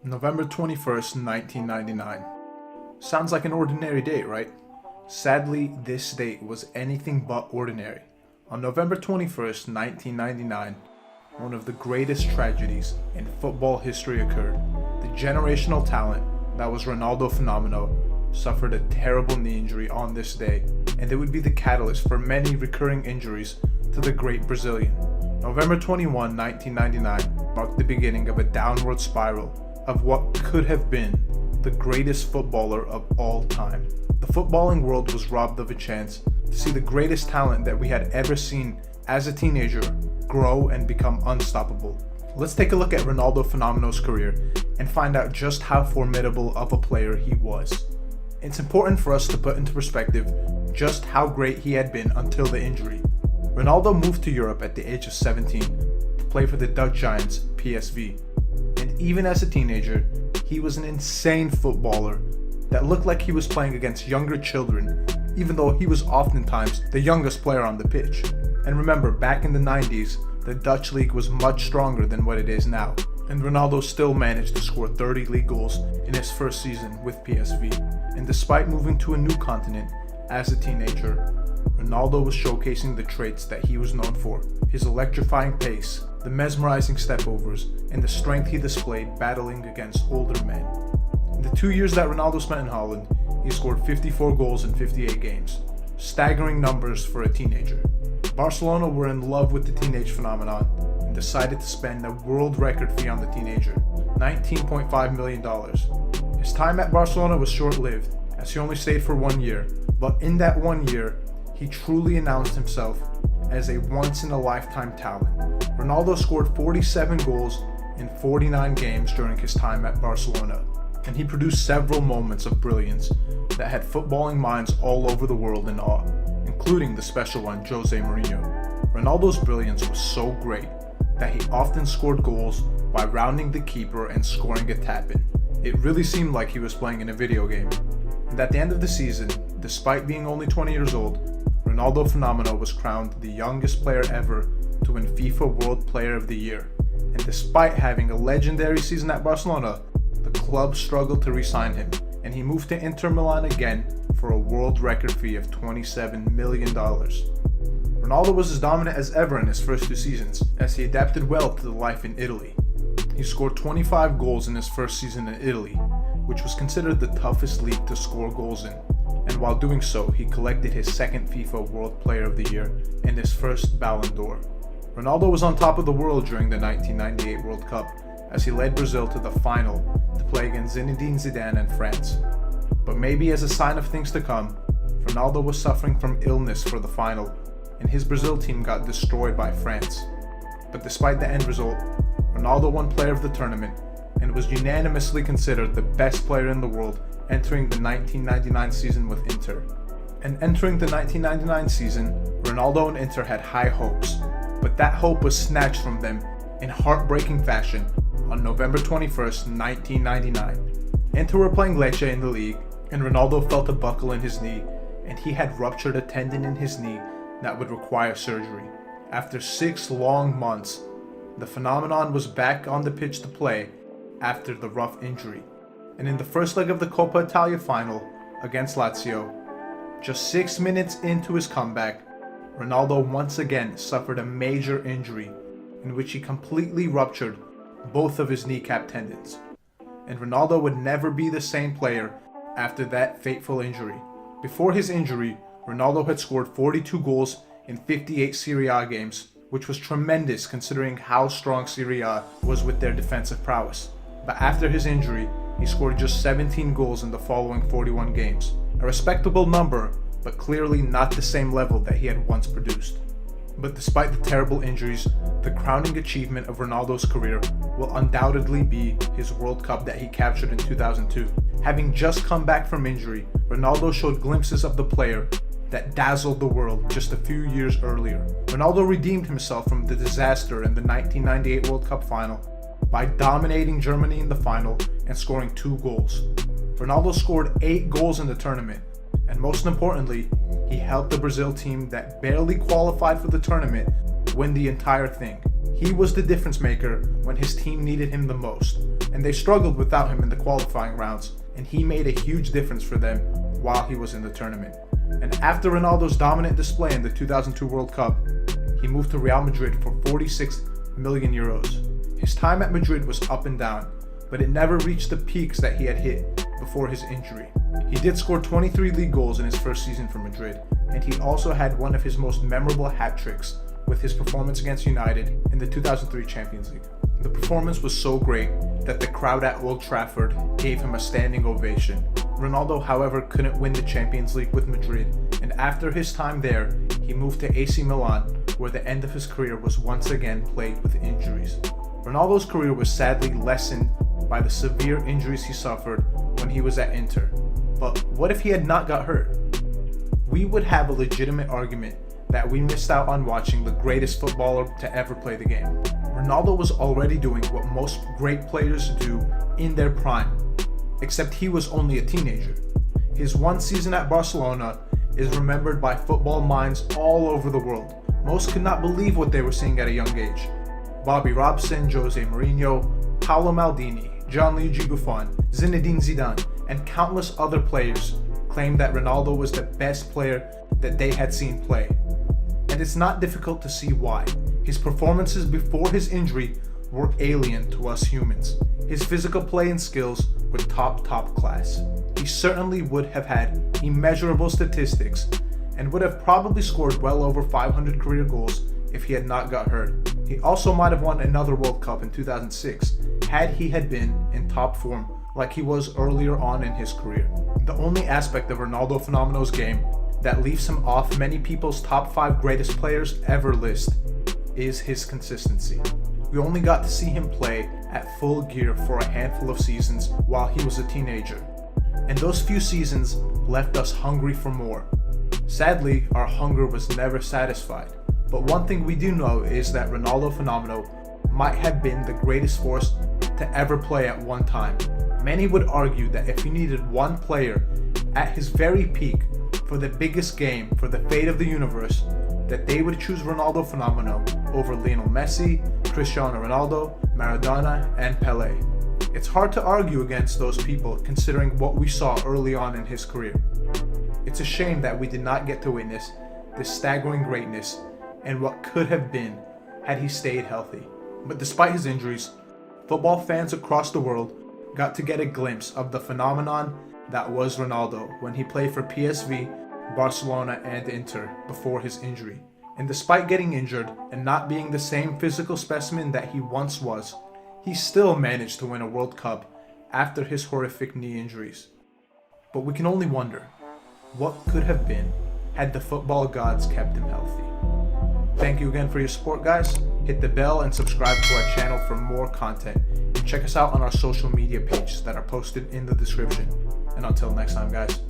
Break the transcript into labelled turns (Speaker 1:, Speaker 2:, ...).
Speaker 1: November 21st, 1999. Sounds like an ordinary date, right? Sadly, this date was anything but ordinary. On November 21st, 1999, one of the greatest tragedies in football history occurred. The generational talent that was Ronaldo Fenomeno suffered a terrible knee injury on this day, and it would be the catalyst for many recurring injuries to the great Brazilian. November 21, 1999 marked the beginning of a downward spiral of what could have been the greatest footballer of all time. The footballing world was robbed of a chance to see the greatest talent that we had ever seen as a teenager grow and become unstoppable. Let's take a look at Ronaldo Fenomeno's career and find out just how formidable of a player he was. It's important for us to put into perspective just how great he had been until the injury. Ronaldo moved to Europe at the age of 17 to play for the Dutch giants PSV. And even as a teenager, he was an insane footballer that looked like he was playing against younger children, even though he was oftentimes the youngest player on the pitch. And remember, back in the 90s, the Dutch league was much stronger than what it is now, and Ronaldo still managed to score 30 league goals in his first season with PSV. And despite moving to a new continent as a teenager, Ronaldo was showcasing the traits that he was known for: his electrifying pace, the mesmerizing stepovers, and the strength he displayed battling against older men. In the 2 years that Ronaldo spent in Holland, he scored 54 goals in 58 games. Staggering numbers for a teenager. Barcelona were in love with the teenage phenomenon and decided to spend a world record fee on the teenager, $19.5 million. His time at Barcelona was short-lived, as he only stayed for 1 year, but in that 1 year, he truly announced himself as a once-in-a-lifetime talent. Ronaldo scored 47 goals in 49 games during his time at Barcelona, and he produced several moments of brilliance that had footballing minds all over the world in awe, including the special one Jose Mourinho. Ronaldo's brilliance was so great that he often scored goals by rounding the keeper and scoring a tap-in. It really seemed like he was playing in a video game. And at the end of the season, despite being only 20 years old, Ronaldo Fenomeno was crowned the youngest player ever to win FIFA World Player of the Year. And despite having a legendary season at Barcelona, the club struggled to re-sign him, and he moved to Inter Milan again for a world record fee of $27 million. Ronaldo was as dominant as ever in his first 2 seasons, as he adapted well to the life in Italy. He scored 25 goals in his first season in Italy, which was considered the toughest league to score goals in, and while doing so, he collected his second FIFA World Player of the Year and his first Ballon d'Or. Ronaldo was on top of the world during the 1998 World Cup, as he led Brazil to the final to play against Zinedine Zidane and France. But maybe as a sign of things to come, Ronaldo was suffering from illness for the final, and his Brazil team got destroyed by France. But despite the end result, Ronaldo won Player of the Tournament and was unanimously considered the best player in the world entering the 1999 season with Inter. And entering the 1999 season, Ronaldo and Inter had high hopes, but that hope was snatched from them in heartbreaking fashion on November 21st, 1999. Inter were playing Lecce in the league, and Ronaldo felt a buckle in his knee, and he had ruptured a tendon in his knee that would require surgery. After 6 long months, the phenomenon was back on the pitch to play after the rough injury. And in the first leg of the Coppa Italia final against Lazio, just 6 minutes into his comeback, Ronaldo once again suffered a major injury in which he completely ruptured both of his kneecap tendons. And Ronaldo would never be the same player after that fateful injury. Before his injury, Ronaldo had scored 42 goals in 58 Serie A games, which was tremendous considering how strong Serie A was with their defensive prowess. But after his injury, he scored just 17 goals in the following 41 games. A respectable number, but clearly not the same level that he had once produced. But despite the terrible injuries, the crowning achievement of Ronaldo's career will undoubtedly be his World Cup that he captured in 2002. Having just come back from injury, Ronaldo showed glimpses of the player that dazzled the world just a few years earlier. Ronaldo redeemed himself from the disaster in the 1998 World Cup final by dominating Germany in the final and scoring 2 goals. Ronaldo scored 8 goals in the tournament, and most importantly, he helped the Brazil team that barely qualified for the tournament win the entire thing. He was the difference maker when his team needed him the most, and they struggled without him in the qualifying rounds, and he made a huge difference for them while he was in the tournament. And after Ronaldo's dominant display in the 2002 World Cup, he moved to Real Madrid for 46 million euros. His time at Madrid was up and down, but it never reached the peaks that he had hit before his injury. He did score 23 league goals in his first season for Madrid, and he also had one of his most memorable hat tricks with his performance against United in the 2003 Champions League. The performance was so great that the crowd at Old Trafford gave him a standing ovation. Ronaldo, however, couldn't win the Champions League with Madrid, and after his time there, he moved to AC Milan, where the end of his career was once again plagued with injuries. Ronaldo's career was sadly lessened by the severe injuries he suffered when he was at Inter. But what if he had not got hurt? We would have a legitimate argument that we missed out on watching the greatest footballer to ever play the game. Ronaldo was already doing what most great players do in their prime, except he was only a teenager. His one season at Barcelona is remembered by football minds all over the world. Most could not believe what they were seeing at a young age. Bobby Robson, Jose Mourinho, Paolo Maldini, Gianluigi Buffon, Zinedine Zidane, and countless other players claimed that Ronaldo was the best player that they had seen play. And it's not difficult to see why. His performances before his injury were alien to us humans. His physical play and skills were top class. He certainly would have had immeasurable statistics and would have probably scored well over 500 career goals if he had not got hurt. He also might have won another World Cup in 2006 had he had been in top form like he was earlier on in his career. The only aspect of Ronaldo Fenomeno's game that leaves him off many people's top 5 greatest players ever list is his consistency. We only got to see him play at full gear for a handful of seasons while he was a teenager, and those few seasons left us hungry for more. Sadly, our hunger was never satisfied, but one thing we do know is that Ronaldo Fenomeno might have been the greatest force to ever play at one time. Many would argue that if you needed one player at his very peak for the biggest game, for the fate of the universe, that they would choose Ronaldo Fenomeno over Lionel Messi, Cristiano Ronaldo, Maradona, and Pelé. It's hard to argue against those people considering what we saw early on in his career. It's a shame that we did not get to witness this staggering greatness and what could have been had he stayed healthy. But despite his injuries, football fans across the world got to get a glimpse of the phenomenon that was Ronaldo when he played for PSV, Barcelona, and Inter before his injury. And despite getting injured and not being the same physical specimen that he once was, he still managed to win a World Cup after his horrific knee injuries. But we can only wonder, what could have been had the football gods kept him healthy? Thank you again for your support, guys. Hit the bell and subscribe to our channel for more content. And check us out on our social media pages that are posted in the description. And until next time, guys.